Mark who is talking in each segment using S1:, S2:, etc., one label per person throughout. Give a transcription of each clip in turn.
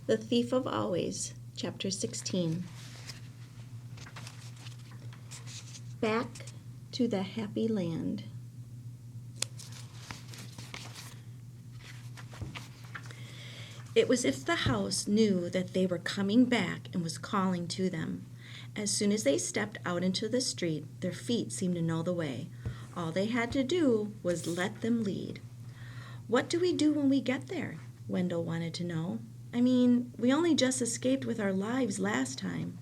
S1: The Thief of Always, Chapter 16. Back to the Happy Land. It was as if the house knew that they were coming back and was calling to them. As soon as they stepped out into the street, their feet seemed to know the way. All they had to do was let them lead. "What do we do when we get there?" Wendell wanted to know. "I mean, we only just escaped with our lives last time."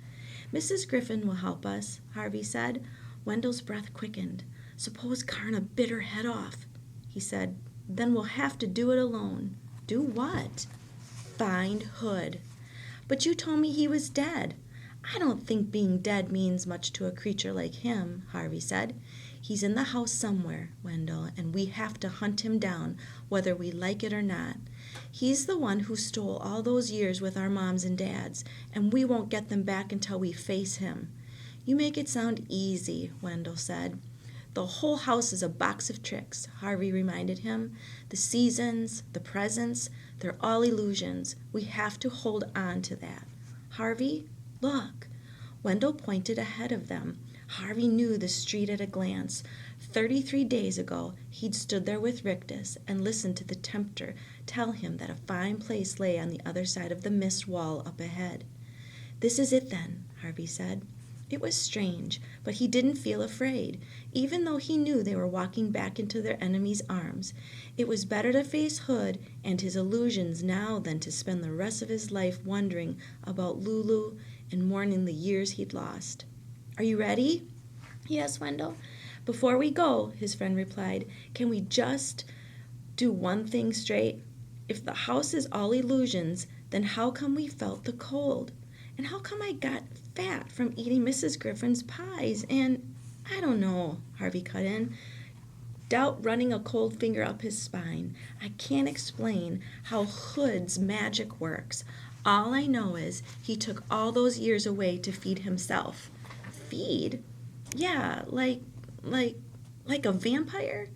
S1: "Mrs. Griffin will help us," Harvey said. Wendell's breath quickened. "Suppose Karna bit her head off," he said. "Then we'll have to do it alone." "Do what?" "Find Hood." "But you told me he was dead." "I don't think being dead means much to a creature like him," Harvey said. "He's in the house somewhere, Wendell, and we have to hunt him down, whether we like it or not. He's the one who stole all those years with our moms and dads, and we won't get them back until we face him." "You make it sound easy," Wendell said. "The whole house is a box of tricks," Harvey reminded him. "The seasons, the presents, they're all illusions. We have to hold on to that. Harvey, look." Wendell pointed ahead of them. Harvey knew the street at a glance. 33 days ago, he'd stood there with Rictus and listened to the tempter tell him that a fine place lay on the other side of the mist wall up ahead. "This is it then," Harvey said. It was strange, but he didn't feel afraid, even though he knew they were walking back into their enemy's arms. It was better to face Hood and his illusions now than to spend the rest of his life wondering about Lulu and mourning the years he'd lost. "Are you ready?" "Yes, Wendell." "Before we go," his friend replied, "can we just do one thing straight? If the house is all illusions, then how come we felt the cold? And how come I got fat from eating Mrs. Griffin's pies? And I don't know," Harvey cut in, doubt running a cold finger up his spine. "I can't explain how Hood's magic works. All I know is he took all those years away to feed himself." "Feed?" "Yeah, like a vampire?"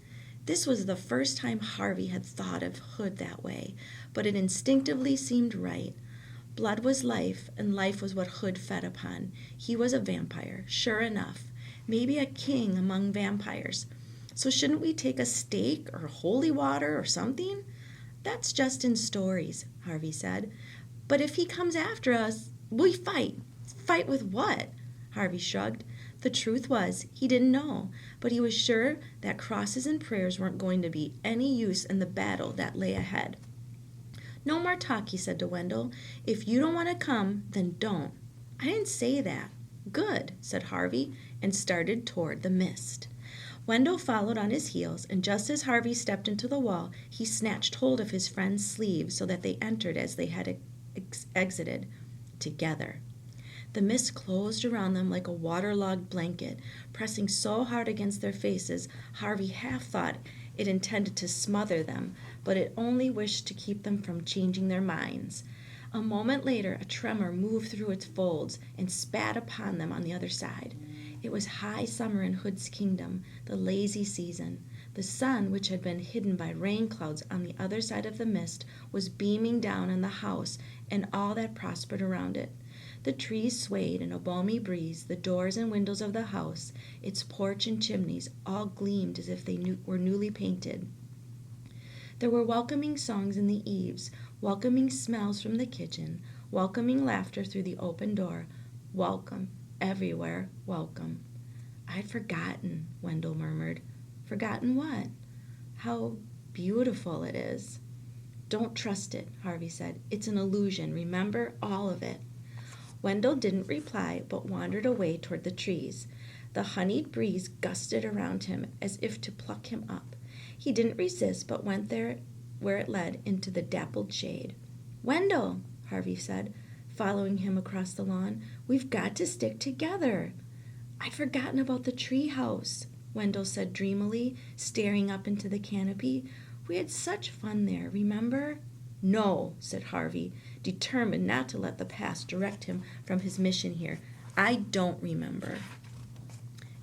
S1: This was the first time Harvey had thought of Hood that way, but it instinctively seemed right. Blood was life, and life was what Hood fed upon. He was a vampire, sure enough. Maybe a king among vampires. "So shouldn't we take a stake or holy water or something?" "That's just in stories," Harvey said. "But if he comes after us, we fight." "Fight with what?" Harvey shrugged. The truth was, he didn't know, but he was sure that crosses and prayers weren't going to be any use in the battle that lay ahead. "No more talk," he said to Wendell. "If you don't want to come, then don't." "I didn't say that." "Good," said Harvey, and started toward the mist. Wendell followed on his heels, and just as Harvey stepped into the wall, he snatched hold of his friend's sleeve so that they entered as they had exited, together. The mist closed around them like a waterlogged blanket, pressing so hard against their faces, Harvey half thought it intended to smother them, but it only wished to keep them from changing their minds. A moment later, a tremor moved through its folds and spat upon them on the other side. It was high summer in Hood's kingdom, the lazy season. The sun, which had been hidden by rain clouds on the other side of the mist, was beaming down on the house and all that prospered around it. The trees swayed in a balmy breeze. The doors and windows of the house, its porch and chimneys, all gleamed as if they were newly painted. There were welcoming songs in the eaves, welcoming smells from the kitchen, welcoming laughter through the open door. Welcome, everywhere, welcome. "I'd forgotten," Wendell murmured. "Forgotten what?" "How beautiful it is." "Don't trust it," Harvey said. "It's an illusion. Remember, all of it." Wendell didn't reply, but wandered away toward the trees. The honeyed breeze gusted around him as if to pluck him up. He didn't resist, but went there where it led into the dappled shade. "Wendell," Harvey said, following him across the lawn, "we've got to stick together." "I'd forgotten about the tree house," Wendell said dreamily, staring up into the canopy. "We had such fun there, remember?" "No," said Harvey, determined not to let the past direct him from his mission here. "I don't remember."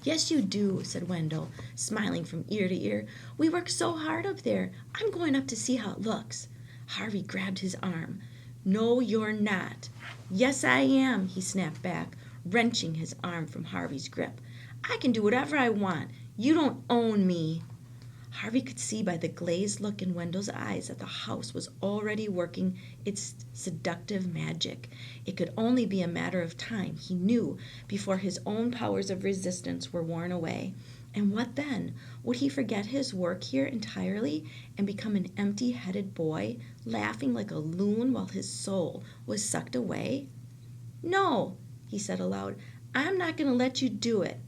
S1: "Yes, you do," said Wendell, smiling from ear to ear. "We worked so hard up there. I'm going up to see how it looks." Harvey grabbed his arm. No, you're not. Yes, I am, he snapped back, wrenching his arm from Harvey's grip. I can do whatever I want. You don't own me. Harvey could see by the glazed look in Wendell's eyes that the house was already working its seductive magic. It could only be a matter of time, he knew, before his own powers of resistance were worn away. And what then? Would he forget his work here entirely and become an empty-headed boy, laughing like a loon while his soul was sucked away? No, he said aloud, I'm not going to let you do it.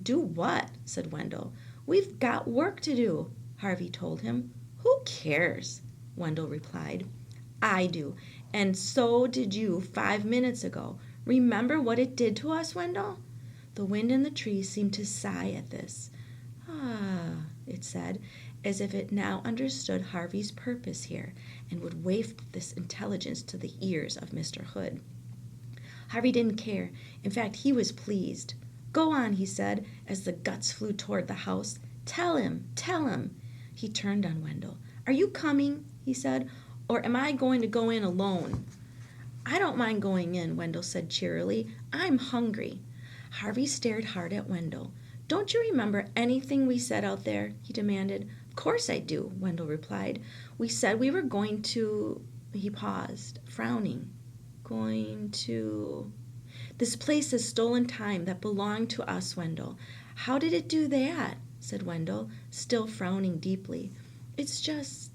S1: Do what? Said Wendell. We've got work to do, Harvey told him. Who cares? Wendell replied. I do, and so did you 5 minutes ago. Remember what it did to us, Wendell? The wind in the trees seemed to sigh at this. Ah, it said, as if it now understood Harvey's purpose here and would waft this intelligence to the ears of Mr. Hood. Harvey didn't care. In fact, he was pleased. Go on, he said, as the guts flew toward the house. Tell him, tell him. He turned on Wendell. Are you coming, he said, or am I going to go in alone? I don't mind going in, Wendell said cheerily. I'm hungry. Harvey stared hard at Wendell. Don't you remember anything we said out there? He demanded. Of course I do, Wendell replied. We said we were going to... He paused, frowning. Going to... This place has stolen time that belonged to us, Wendell. How did it do that? Said Wendell, still frowning deeply. It's just...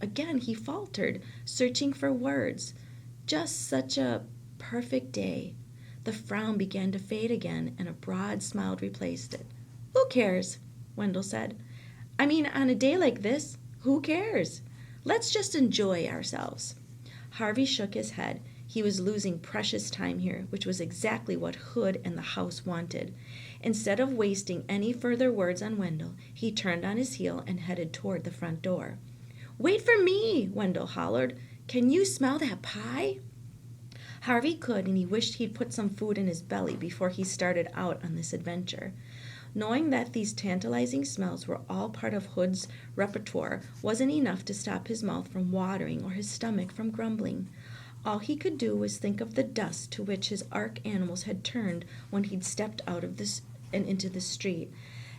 S1: Again he faltered, searching for words. Just such a perfect day. The frown began to fade again, and a broad smile replaced it. Who cares? Wendell said. I mean, on a day like this, who cares? Let's just enjoy ourselves. Harvey shook his head. He was losing precious time here, which was exactly what Hood and the house wanted. Instead of wasting any further words on Wendell, he turned on his heel and headed toward the front door. Wait for me, Wendell hollered. Can you smell that pie? Harvey could, and he wished he'd put some food in his belly before he started out on this adventure. Knowing that these tantalizing smells were all part of Hood's repertoire wasn't enough to stop his mouth from watering or his stomach from grumbling. All he could do was think of the dust to which his ark animals had turned when he'd stepped out of this and into the street.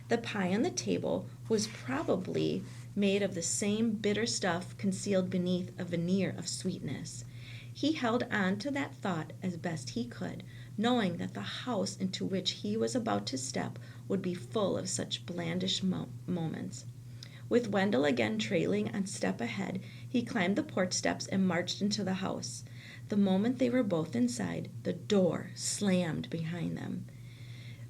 S1: The pie on the table was probably made of the same bitter stuff concealed beneath a veneer of sweetness. He held on to that thought as best he could, knowing that the house into which he was about to step would be full of such blandish moments. With Wendell again trailing on step ahead, he climbed the porch steps and marched into the house. The moment they were both inside, the door slammed behind them.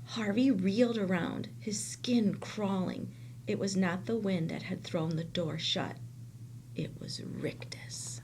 S1: Harvey reeled around, his skin crawling. It was not the wind that had thrown the door shut. It was Rictus.